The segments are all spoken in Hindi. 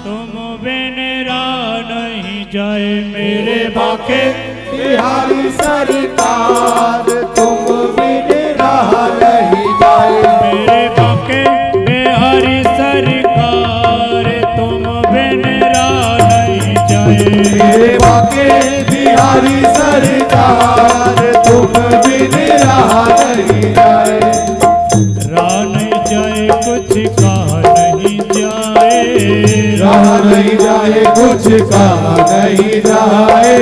तुम बिन राह नहीं जाए मेरे बाके बिहारी सरकार तुम बिन राह नहीं जाए मेरे बाके बिहारी सरकार तुम बिन राह नहीं जाए मेरे बाके बिहारी सरकार तुम बिन राह नहीं जाए राह नहीं जाए कुछ कहा नहीं जाए राह नहीं जाए कुछ कहा नहीं जाए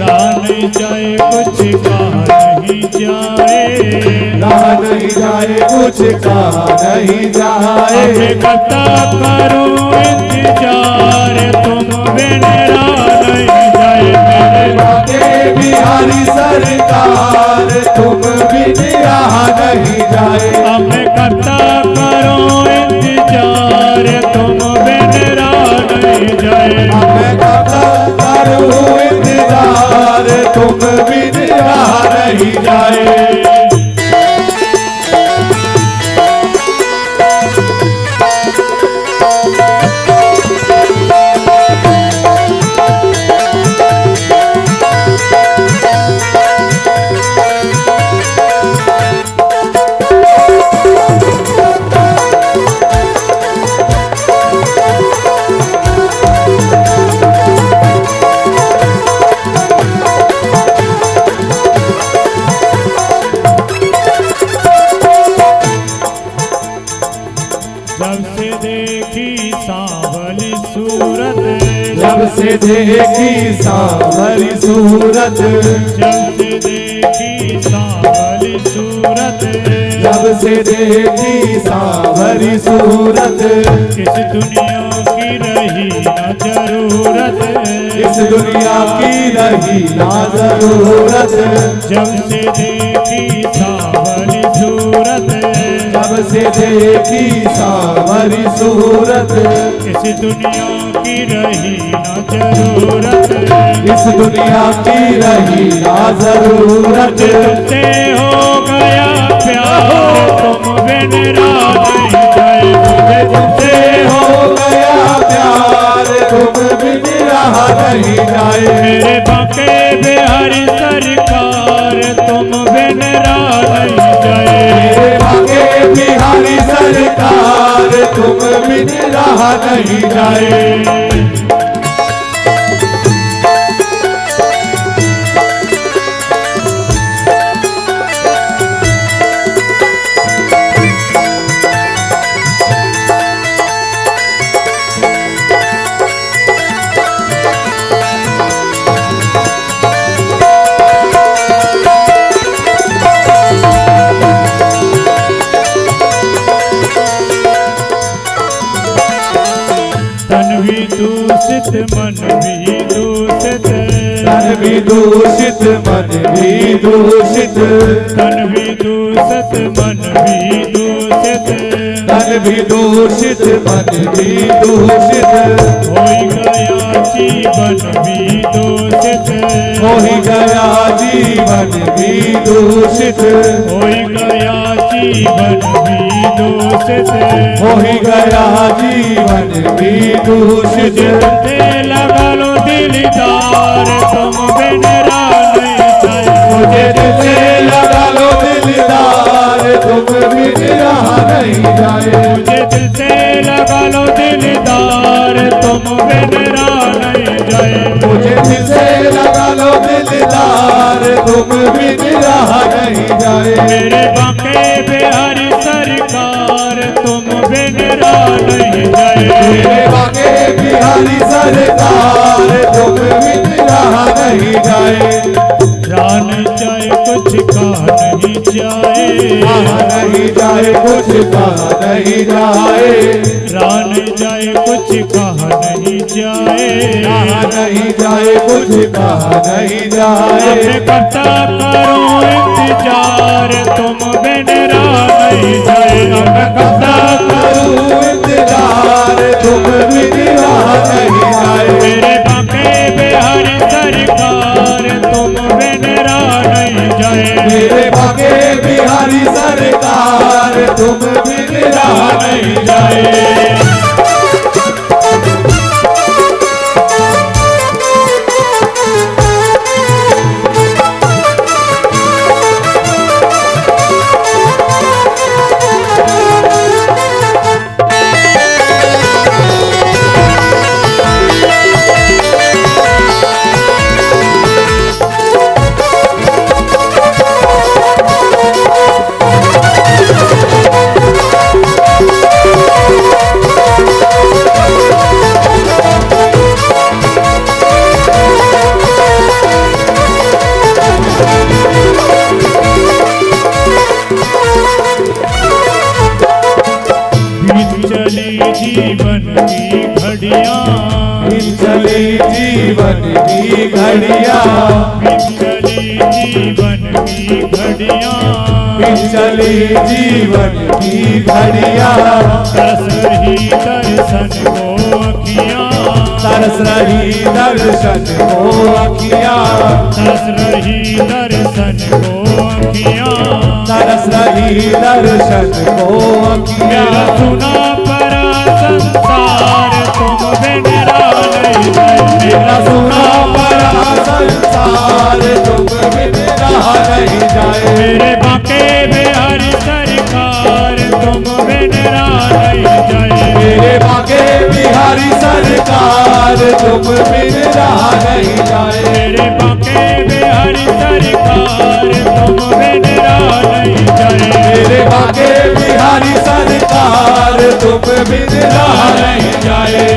राह नहीं जाए कुछ कहा नहीं जाए राह नहीं जाए कुछ कहा नहीं जाए अब कता करूं इंतजार तुम बिन राह नहीं जाए मेरे बाके बिहारी सरकार तुम बिन राह नहीं जाए अब कता करूं इंतजार तुम बिन राह नहीं जाए मैं करता करूं इंतजार तुम बिन राह नहीं जाए जब से देखी सांवली सूरत जब से देखी सांवरी सूरत जब से देखी सांवली सूरत जब से देखी सांवरी सूरत किस दुनिया की रही न जरूरत इस दुनिया की रही ना जरूरत जब से देखी सांवली सूरत जब से देखी सांवरी सूरत इस दुनिया की रही न जरूरत इस दुनिया की रही ना जरूरत तुझसे हो गया प्यार तुम बिन राह नहीं जाए मुझे तुझसे हो गया प्यार तुम बिन राह नहीं जाए मेरे बाके बिहारी सरकार तुम बिन राह नहीं जाए मेरे बाके बिहारी सरकार तुम बिन राह नहीं जाए तन भी दूषित मन भी दूषित तन भी दूषित मन भी दूषित तन भी दूषित मन भी दूषित तन भी दूषित मन भी दूषित हो गया जीवन भी दूषित हो गया जीवन भी दूषित हो गया जीवन भी दूषित हो गया जीवन भी दूषित तुझे लगा लो दिलदार तुम बिन राह नहीं जाए मुझे तुझसे लगा लो दिलदार तुम बिन राह नहीं जाए मुझे दिल से लगा लो दिलदार तुम बिन राह नहीं जाए मुझे तुझसे लगा लो दिलदार तुम बिन राह नहीं जाए मेरे बाके बिहारी सरकार तुम बिन राह नहीं जाए मेरे बाके बिहारी सरकार तुम बिन राह नहीं जाए राह नहीं जाए कुछ कहा नहीं जाए कहा नहीं जाए कुछ कहा नहीं जाए राह नहीं जाए कुछ कहा नहीं जाए कहा नहीं जाए कुछ कहा नहीं जाए मैं करता करूं इंतजार तुम बिन राह नहीं जाए मैं करता करूं इंतजार तुम बिन राह नहीं जाए मेरे बाके बिहारी सरकार तुम बिन राह नहीं जाए मेरे बाके बिहारी सरकार तुम बिन राह नहीं जाए घड़िया चली जीवन की घड़िया चली जीवन की घड़िया चली जीवन की घड़िया तरस रही दर्शन को अखियाँ तरस रही दर्शन को अखियाँ तरस रही दर्शन को अखियाँ तरस रही दर्शन को मेरा अखियाँ सुना परा संसार तुम बिन रहा नहीं जाए मेरा सुना परा संसार तुम बिन रहा नहीं जाए मेरे बाके बिहारी सरकार तुम बिन रहा नहीं जाए मेरे बाके बिहारी सरकार तुम बिन रहा नहीं जाए मेरे बाके बिहारी सरकार तुम बिन रहा नहीं जाए मेरे बाके बिहारी सरकार तुम बिन रहा नहीं जाए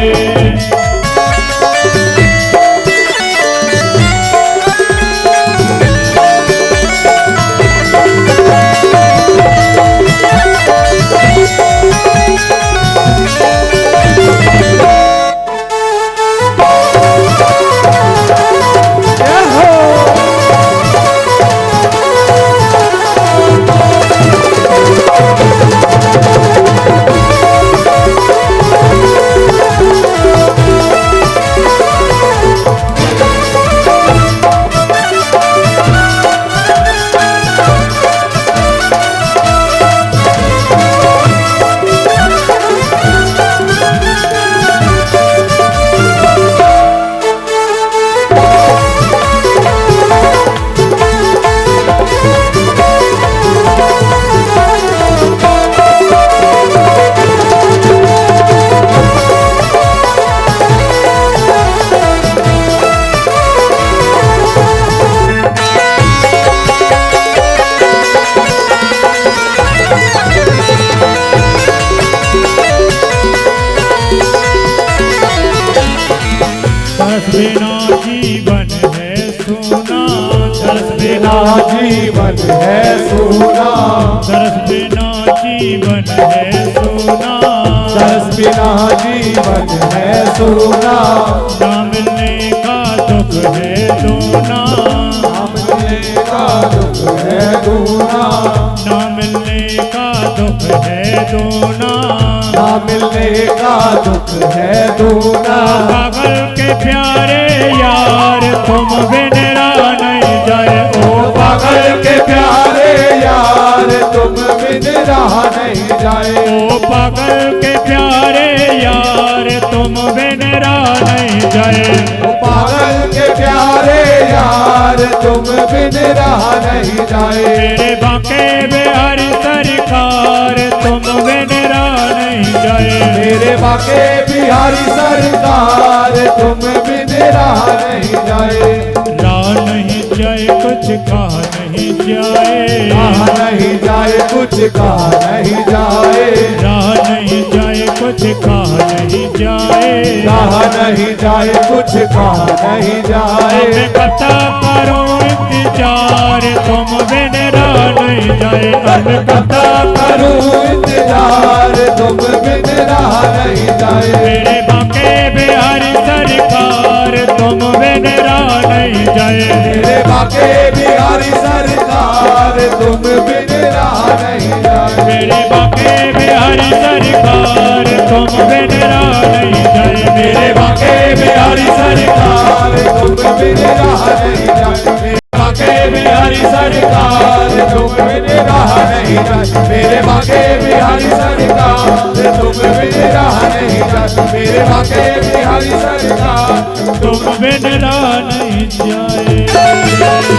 तरस बिना जीवन है सोना तरस बिना जीवन है सोना तरस बिना जीवन है सोना तरस बिना जीवन है सोना ना मिलने का दुख है दोना हमने का दुख है दूना ना मिलने का दुख है दोना ना मिलने का दुख है दूना पागल के प्यारे यार तुम बिन रहा नहीं जाए ओ पागल के प्यारे यार तुम बिन रहा नहीं जाए ओ पागल के प्यारे यार तुम बिन रहा नहीं जाए पागल के प्यारे यार तुम बिन रहा नहीं जाए मेरे बाके बिहारी सरकार तुम बिन रहा नहीं जाए मेरे बाके बिहारी सरकार तुम बिन रहा नहीं जाए राह नहीं जाए कुछ कहा नहीं जाए कहा नहीं जाए कुछ कहा नहीं जाए राह नहीं जाए कुछ कहा नहीं जाए कहा नहीं जाए कुछ कहा नहीं जाए मैं कथा करूं इंतजार तुम बिन रहा नहीं जाए मैं कथा करूं इंतजार तुम बिन रहा नहीं जाए मेरे बाके बिहारी सरकार तुम बिन रहा नहीं जाए मेरे बाके बिहारी सरकार तुम बिन रहा नहीं जाए मेरे बाके बिहारी सरकार तुम बिन रहा नहीं जाए मेरे बाके बिहारी सरकार तुम बिन रहा नहीं जाए मेरे बाके बिहारी सरकार तुम बिन रहा नहीं जाए मेरे बाके बिहारी सरकार तुम बिन रहा नहीं जाए मेरे बाके बिहारी सरकार तुम बिन रहा नहीं जाए